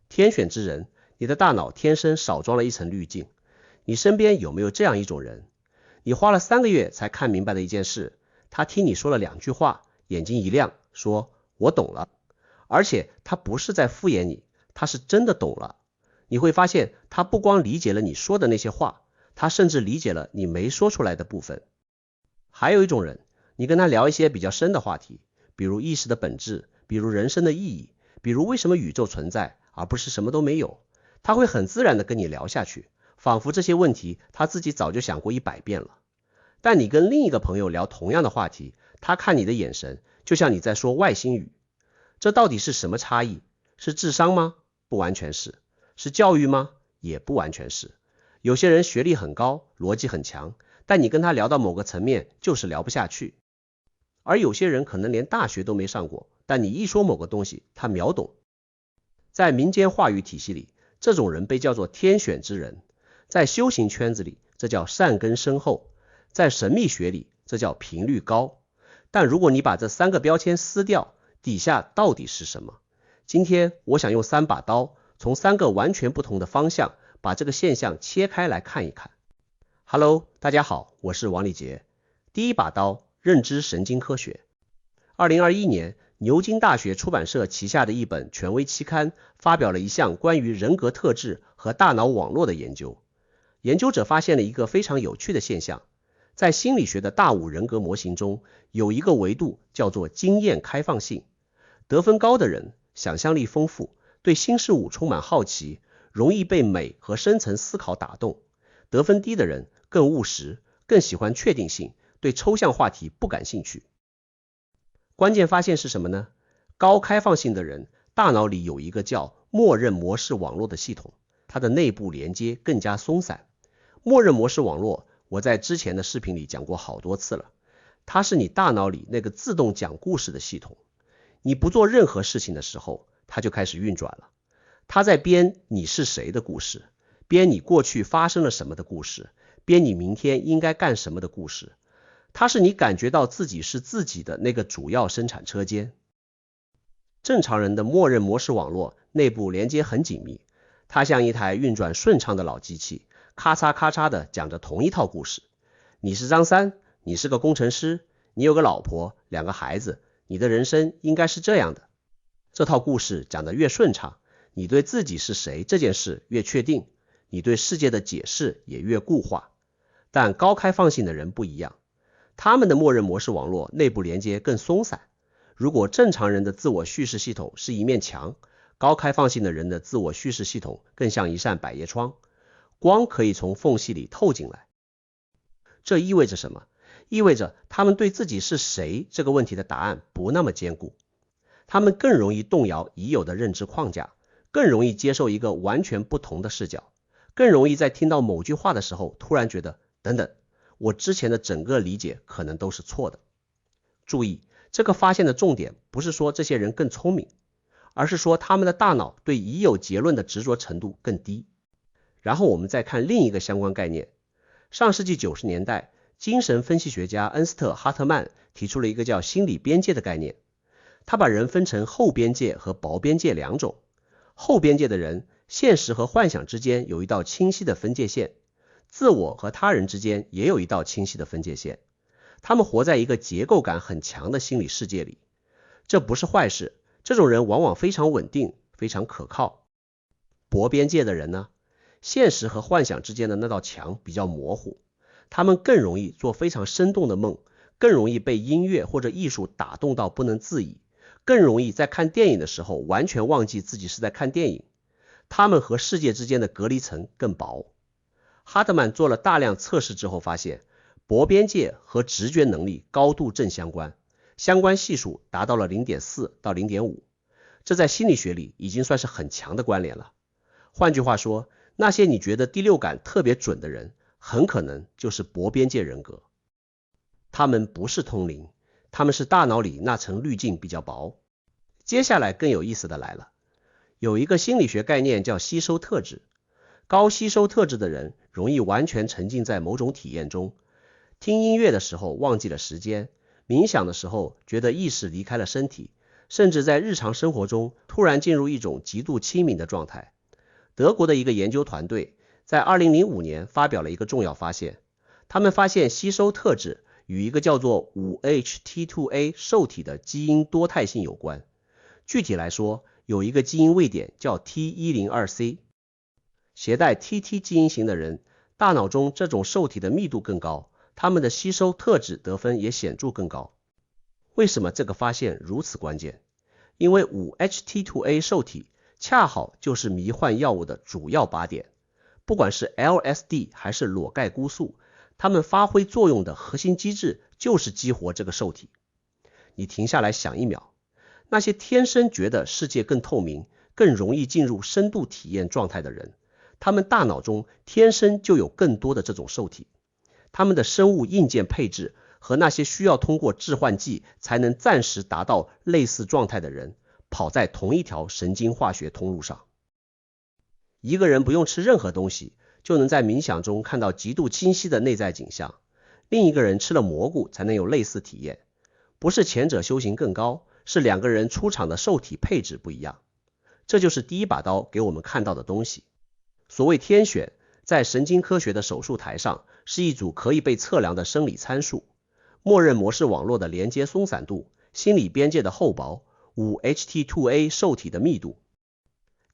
天選之人，你的大腦天生少裝了一層濾鏡。你身邊有沒有這樣一種人？你花了3個月才看明白的一件事，他聽你說了2句話，眼睛一亮，說我懂了。而且他不是在敷衍你，他是真的懂了。你會發現他不光理解了你說的那些話，他甚至理解了你沒說出來的部分。還有一種人，你跟他聊一些比較深的話題，比如意識的本質，比如人生的意義，比如為什麼宇宙存在，而不是什麼都沒有，他會很自然地跟你聊下去，仿佛這些問題他自己早就想過100遍了。但你跟另一個朋友聊同樣的話題，他看你的眼神就像你在說外星語。這到底是什麼差異？是智商嗎？不完全是。是教育嗎？也不完全是。有些人學歷很高，邏輯很強，但你跟他聊到某個層面就是聊不下去。而有些人可能連大學都沒上過，但你一說某個東西，他秒懂。在民間話語體系裡，這種人被叫做天選之人；在修行圈子裡，這叫善根深厚；在神秘學裡，這叫頻率高。但如果你把這3個標籤撕掉，底下到底是什麼？今天我想用3把刀，從3個完全不同的方向，把這個現象切開來看一看。Hello， 大家好，我是王立杰。第一把刀，認知神經科學。2021年，牛津大學出版社旗下的一本權威期刊發表了一項關於人格特質和大腦網絡的研究。研究者發現了一個非常有趣的現象，在心理學的大5人格模型中，有一個維度叫做經驗開放性。得分高的人，想象力豐富，對新事物充滿好奇，容易被美和深層思考打動。得分低的人更務實，更喜歡確定性，对抽象話題不感興趣。關鍵發現是什麼呢？高開放性的人，大腦裡有一個叫默認模式網絡的系統，它的內部連接更加鬆散。默認模式網絡，我在之前的視頻裡講過好多次了，它是你大腦裡那個自動講故事的系統。你不做任何事情的時候，它就開始運轉了。它在編你是誰的故事，編你過去發生了什麼的故事，編你明天應該幹什麼的故事。它是你感覺到自己是自己的那個主要生產車間。正常人的默認模式網絡內部連接很緊密，它像一台運轉順暢的老機器，咔嚓咔嚓的講着同一套故事。你是張三，你是個工程師，你有個老婆，2個孩子，你的人生應該是這樣的。這套故事講得越順暢，你對自己是誰這件事越確定，你對世界的解釋也越固化。但高開放性的人不一樣，他們的默認模式網絡內部連接更鬆散。如果正常人的自我敘事系統是一面牆，高開放性的人的自我敘事系統更像一扇百葉窗，光可以從縫隙裡透進來。這意味着什麼？意味着他們對自己是誰這個問題的答案不那麼堅固，他們更容易動搖已有的認知框架，更容易接受一個完全不同的视角，更容易在聽到某句話的時候突然覺得，等等，我之前的整個理解可能都是錯的。注意，這個發現的重點不是說這些人更聰明，而是說他們的大腦對已有結論的執着程度更低。然後我們再看另一个相關概念。上世紀90年代，精神分析学家恩斯特·哈特曼提出了一個叫心理邊界的概念。他把人分成厚邊界和薄邊界2種。厚邊界的人，現實和幻想之間有一道清晰的分界線，自我和他人之間也有一道清晰的分界線。他們活在一個結構感很強的心理世界裡。這不是壞事，這種人往往非常穩定，非常可靠。薄邊界的人呢？現實和幻想之間的那道牆比較模糊，他們更容易做非常生動的夢，更容易被音樂或者藝術打動到不能自已，更容易在看電影的時候完全忘記自己是在看電影。他們和世界之間的隔離層更薄。哈特曼做了大量測試之後發現，薄邊界和直覺能力高度正相關，相關係數達到了 0.4 到 0.5， 這在心理學裡已經算是很強的關聯了。換句話說，那些你覺得第六感特別準的人，很可能就是薄邊界人格。他們不是通靈，他們是大腦裡那層濾鏡比較薄。接下來更有意思的來了，有一個心理學概念叫吸收特質。高吸收特質的人容易完全沉浸在某種體驗中，聽音樂的時候忘記了時間，冥想的時候覺得意識離開了身體，甚至在日常生活中突然進入一種極度清明的狀態。德國的一個研究團隊在2005年發表了一個重要發現，他們發現吸收特質與一個叫做 5-HT2A 受體的基因多態性有關。具體來說，有一個基因位點叫 T102C， 攜帶 TT 基因型的人，大腦中這種受體的密度更高，他們的吸收特質得分也顯著更高。為什麼這個發現如此關鍵？因為 5-HT2A 受體恰好就是迷幻藥物的主要靶點，不管是 LSD 還是裸蓋菇素，它們發揮作用的核心機制就是激活這個受體。你停下來想一秒，那些天生覺得世界更透明、更容易進入深度體驗狀態的人，他們大腦中天生就有更多的這種受體，他們的生物硬件配置和那些需要通過致幻劑才能暫時達到類似狀態的人，跑在同一條神經化學通路上。一個人不用吃任何東西，就能在冥想中看到極度清晰的內在景象，另一個人吃了蘑菇才能有類似體驗。不是前者修行更高，是兩個人出場的受體配置不一樣。這就是第一把刀給我們看到的東西。所謂天選，在神經科學的手術台上是一組可以被測量的生理參數，默認模式網絡的連接鬆散度、心理邊界的厚薄、5-HT2A 受體的密度。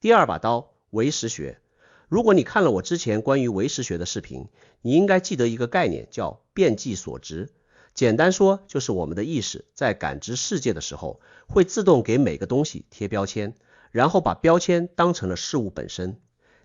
第二把刀，唯识學。如果你看了我之前關於唯识學的視頻，你應該記得一個概念叫遍計所值。簡單說，就是我們的意識在感知世界的時候，會自動給每個東西貼標籤，然後把標籤當成了事物本身。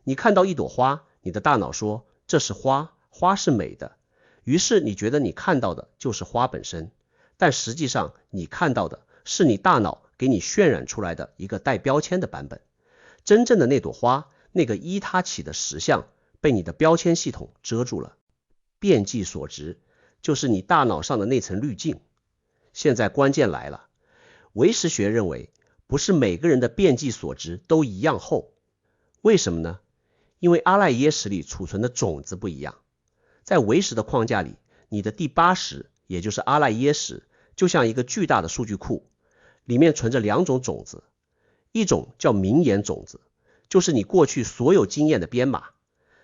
你看到一朵花，你的大腦說這是花，花是美的，於是你覺得你看到的就是花本身，但實際上你看到的是你大腦給你渲染出來的一個帶標籤的版本。真正的那朵花，那個依它起的實相，被你的標籤系統遮住了。遍計所值，就是你大腦上的那層濾鏡。現在關鍵來了，唯识學認為，不是每個人的遍計所值都一樣厚。為什麼呢？因為阿賴耶識裡儲存的種子不一樣。在唯識的框架裡，你的第八識，也就是阿賴耶識，就像一個巨大的數据庫，裡面存着兩種種子，一種叫名言種子，就是你過去所有經驗的編碼；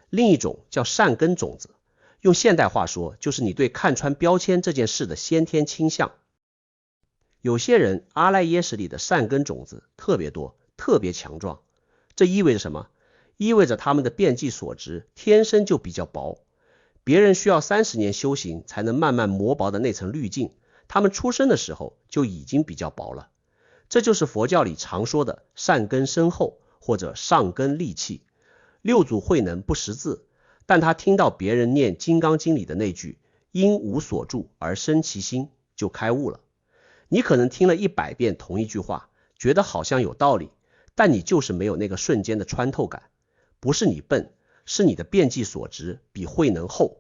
另一種叫善根種子，用現代話說，就是你對看穿標籤這件事的先天傾向。有些人阿賴耶識裡的善根種子特別多，特別強壯，這意味着什麼？意味着他們的遍計所值天生就比較薄。別人需要30年修行才能慢慢磨薄的那層濾鏡，他們出生的時候就已經比較薄了。這就是佛教裡常說的善根深厚，或者上根利器。六祖慧能不識字，但他聽到別人念《金剛經》裡的那句因無所住而生其心，就開悟了。你可能聽了100遍同一句話，覺得好像有道理，但你就是沒有那個瞬間的穿透感。不是你笨，是你的遍計所值比慧能厚。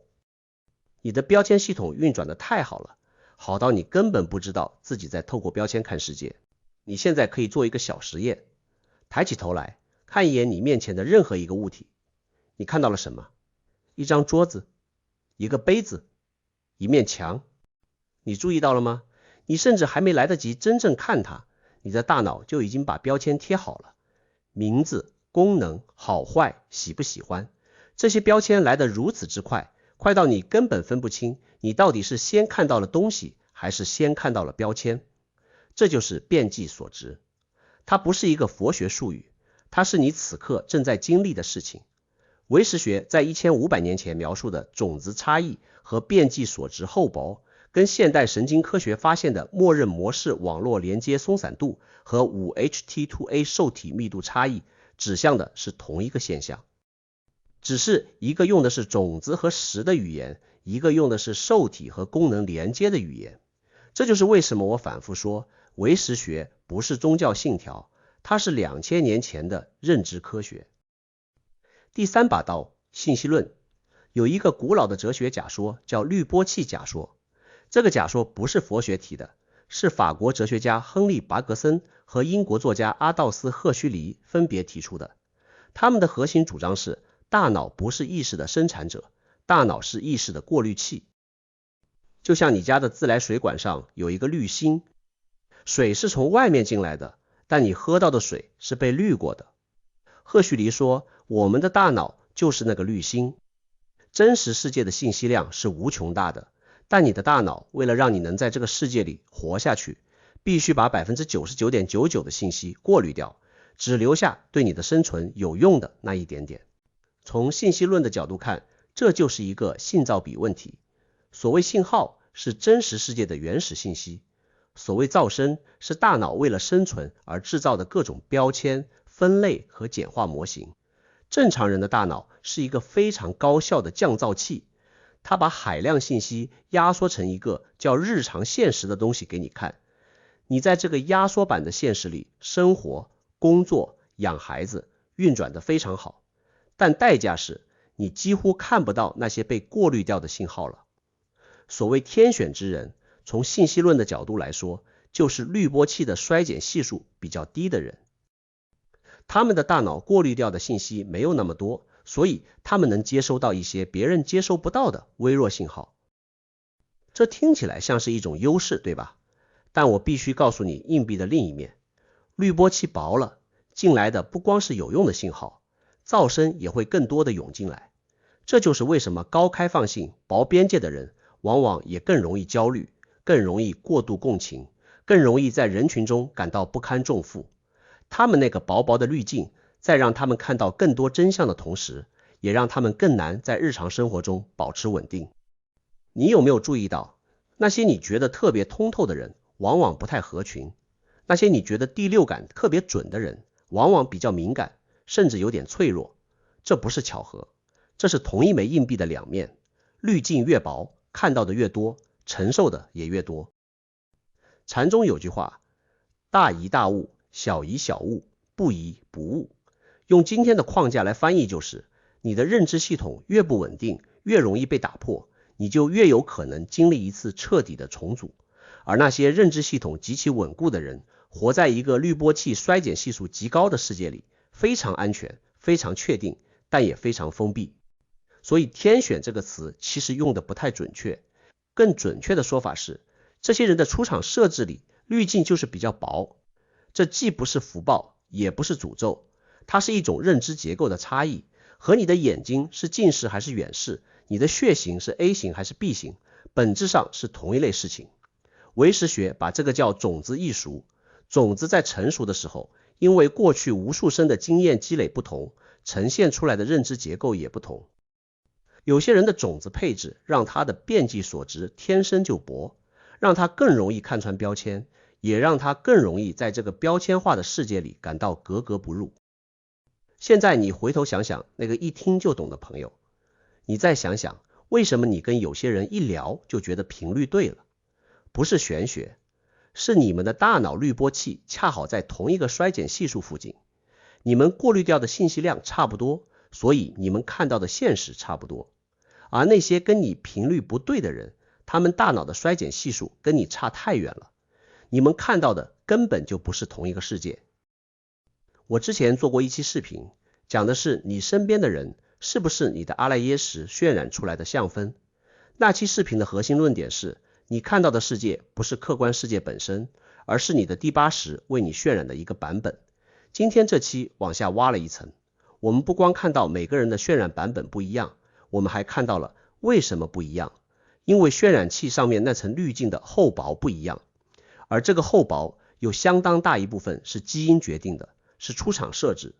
你的標籤系統運轉得太好了，好到你根本不知道自己在透過標籤看世界。你現在可以做一個小實驗，抬起頭來，看一眼你面前的任何一個物體，你看到了什麼？一張桌子，一個杯子，一面牆。你注意到了嗎？你甚至還沒來得及真正看它，你的大腦就已經把標籤貼好了。名字、功能、好壞、喜不喜歡，這些標籤來得如此之快，快到你根本分不清你到底是先看到了東西，還是先看到了標籤。這就是遍計所值。它不是一個佛學術語，它是你此刻正在經歷的事情。唯识學在1500年前描述的種子差異和遍計所值厚薄，跟現代神經科學发现的默認模式網絡連接鬆散度和 5-HT2A 受體密度差異指向的是同一個現象，只是一個用的是種子和識的語言，一個用的是受體和功能連接的語言。這就是為什麼我反覆說，唯識學不是宗教信條，它是2000年前的認知科學。第三把刀，信息論。有一個古老的哲學假說叫濾波器假說，這個假說不是佛學提的，是法國哲學家亨利·拔格森和英國作家阿道斯·赫胥黎分別提出的。他們的核心主張是，大腦不是意識的生產者，大腦是意識的過濾器。就像你家的自来水管上有一個濾芯，水是從外面進來的，但你喝到的水是被濾過的。赫胥黎說，我們的大腦就是那個濾芯。真實世界的信息量是无窮大的，但你的大腦為了讓你能在這個世界裡活下去，必須把 99.99% 的信息過濾掉，只留下對你的生存有用的那一點点。從信息論的角度看，這就是一個信噪比問題。所謂信號是真實世界的原始信息，所謂噪聲是大腦為了生存而制造的各種標籤、分類和簡化模型。正常人的大腦是一個非常高效的降噪器，它把海量信息壓縮成一個叫日常現實的東西給你看。你在這個壓縮版的現實裡生活、工作、養孩子，運轉得非常好，但代價是你幾乎看不到那些被過濾掉的信號了。所謂天選之人，從信息論的角度來說，就是濾波器的衰減係數比較低的人。他們的大腦過濾掉的信息沒有那麼多，所以他們能接收到一些別人接收不到的微弱信號。這聽起來像是一種優勢，對吧？但我必須告訴你硬幣的另一面，濾波器薄了，進來的不光是有用的信號，噪聲也會更多的湧進來。這就是為什麼高開放性、薄邊界的人往往也更容易焦慮，更容易過度共情，更容易在人群中感到不堪重負。他們那個薄薄的濾鏡，在讓他們看到更多真相的同時，也讓他們更難在日常生活中保持穩定。你有沒有注意到，那些你覺得特別通透的人，往往不太合群；那些你覺得第六感特別準的人，往往比較敏感，甚至有點脆弱。這不是巧合，這是同一枚硬幣的兩面。濾鏡越薄，看到的越多，承受的也越多。禪中有句話，大疑大悟，小疑小悟，不疑不悟。用今天的框架來翻譯就是，你的認知系統越不穩定，越容易被打破，你就越有可能經歷一次徹底的重組。而那些認知系統極其穩固的人，活在一個濾波器衰減係數極高的世界裡，非常安全，非常確定，但也非常封閉。所以天選這個詞其實用的不太準確，更準確的說法是，這些人的出廠設置裡濾鏡就是比較薄。這既不是福報，也不是詛咒，它是一種認知結構的差異，和你的眼睛是近視還是遠視，你的血型是 A 型還是 B 型，本質上是同一類事情。唯識學把這個叫種子易熟，種子在成熟的時候，因為過去無數生的經驗積累不同，呈現出來的認知結構也不同。有些人的種子配置讓他的遍計所值天生就薄，讓他更容易看穿標籤，也讓他更容易在這個標籤化的世界裡感到格格不入。現在你回頭想想那個一聽就懂的朋友，你再想想為什麼你跟有些人一聊就覺得頻率對了。不是玄學，是你們的大腦濾波器恰好在同一個衰減係數附近，你們過濾掉的信息量差不多，所以你們看到的現實差不多。而那些跟你頻率不對的人，他們大腦的衰減係數跟你差太遠了，你們看到的根本就不是同一個世界。我之前做過一期視頻，講的是你身邊的人是不是你的阿赖耶識渲染出來的相分。那期視頻的核心論點是，你看到的世界不是客觀世界本身，而是你的第八识為你渲染的一個版本。今天這期往下挖了一層，我們不光看到每個人的渲染版本不一樣，我們還看到了為什麼不一樣，因為渲染器上面那層濾鏡的厚薄不一樣，而這個厚薄有相當大一部分是基因決定的，是出廠設置。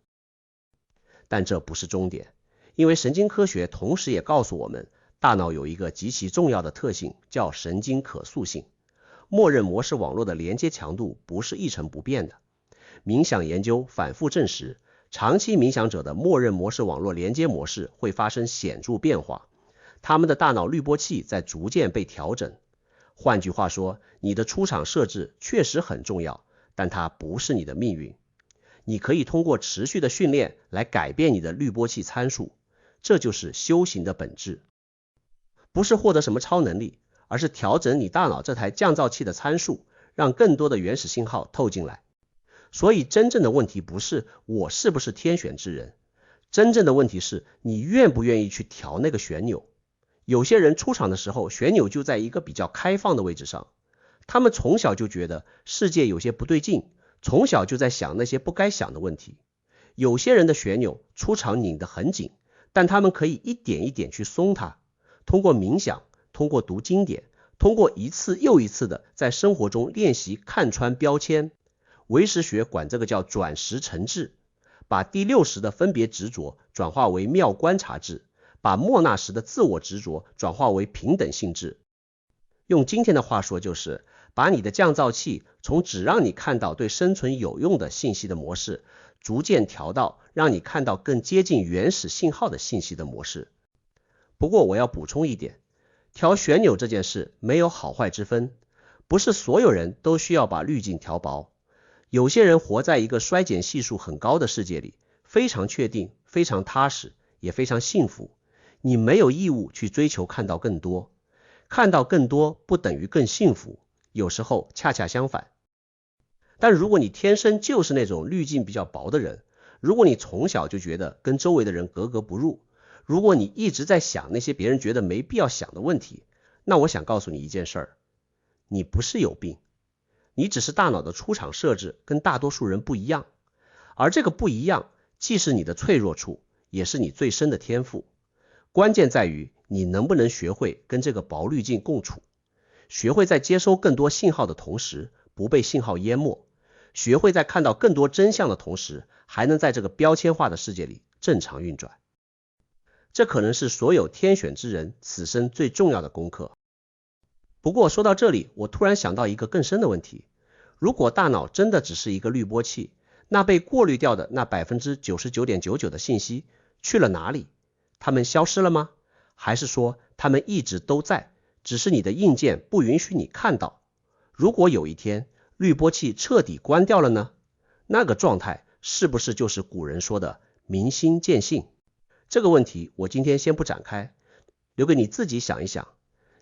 但這不是終點，因为神經科學同時也告訴我們，大腦有一個極其重要的特性，叫神經可塑性。默認模式網絡的連接強度不是一成不變的。冥想研究反覆證實，長期冥想者的默認模式網絡連接模式會發生顯著變化，他們的大腦濾波器在逐漸被調整。換句話說，你的出廠設置確實很重要，但它不是你的命運。你可以通過持續的訓練來改变你的濾波器參數，這就是修行的本質。不是獲得什麼超能力，而是調整你大腦這台降噪器的參數，讓更多的原始信號透進來。所以真正的問題不是我是不是天選之人，真正的問題是你願不願意去調那個旋鈕。有些人出場的時候旋鈕就在一個比較開放的位置上，他們從小就覺得世界有些不對勁，從小就在想那些不該想的問題。有些人的旋鈕出场擰得很緊，但他們可以一點一點去鬆它，通過冥想，通過讀經典，通過一次又一次的在生活中練習看穿標籤。唯識學管這個叫轉識成智，把第六識的分別執着轉化為妙觀察智，把末那識的自我執着轉化為平等性智。用今天的話說，就是把你的降噪器從只讓你看到對生存有用的信息的模式，逐漸調到讓你看到更接近原始信號的信息的模式。不過我要補充一點，調旋鈕這件事沒有好壞之分，不是所有人都需要把濾鏡調薄。有些人活在一個衰減係數很高的世界裡，非常確定，非常踏實，也非常幸福。你沒有義務去追求看到更多，看到更多不等於更幸福，有時候恰恰相反。但如果你天生就是那種濾鏡比較薄的人，如果你從小就覺得跟周圍的人格格不入，如果你一直在想那些別人覺得沒必要想的問題，那我想告訴你一件事兒，你不是有病，你只是大腦的出廠設置跟大多數人不一樣，而這個不一樣既是你的脆弱處，也是你最深的天賦。關鍵在於你能不能學會跟這個薄濾鏡共處，學會在接收更多信號的同時不被信號淹沒，學會在看到更多真相的同時還能在這個標籤化的世界裡正常運轉。這可能是所有天選之人此生最重要的功課。不過說到這裡，我突然想到一個更深的問題，如果大腦真的只是一個濾波器，那被過濾掉的那 99.99% 的信息去了哪裡？它們消失了嗎？還是說它們一直都在，只是你的硬件不允許你看到？如果有一天濾波器徹底關掉了呢？那個狀態是不是就是古人說的明心見性？這個問題我今天先不展開，留給你自己想一想。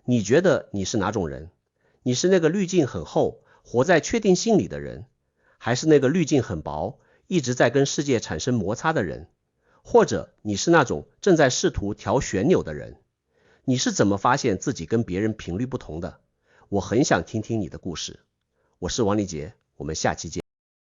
你覺得你是哪種人？你是那個濾鏡很厚，活在確定性裡的人，還是那個濾鏡很薄，一直在跟世界產生摩擦的人？或者你是那種正在試圖調旋鈕的人？你是怎麼發現自己跟別人頻率不同的？我很想聽聽你的故事。我是王立杰，我們下期見。